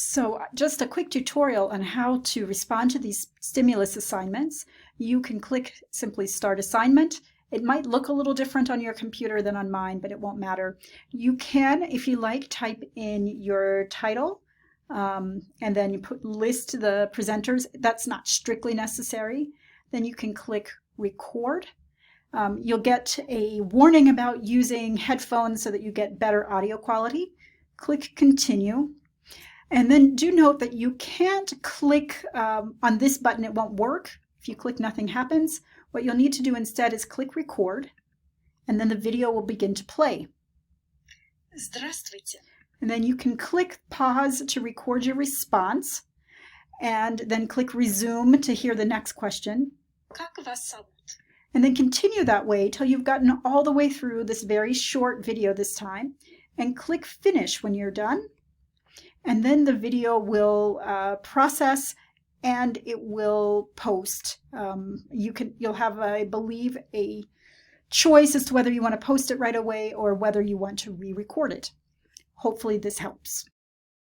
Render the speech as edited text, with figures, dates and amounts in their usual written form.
So just a quick tutorial on how to respond to these stimulus assignments. You can click simply Start Assignment. It might look a little different on your computer than on mine, but it won't matter. You can, if you like, type in your title and then you list the presenters. That's not strictly necessary. Then you can click Record. You'll get a warning about using headphones so that you get better audio quality. Click Continue. And then do note that you can't click on this button, it won't work. If you click, nothing happens. What you'll need to do instead is click Record, and then the video will begin to play. Здравствуйте. And then you can click Pause to record your response, and then click Resume to hear the next question. Как вас зовут? And then continue that way till you've gotten all the way through this very short video this time, and click Finish when you're done. And then the video will process and it will post. You'll have, I believe, a choice as to whether you want to post it right away or whether you want to re-record it. Hopefully this helps.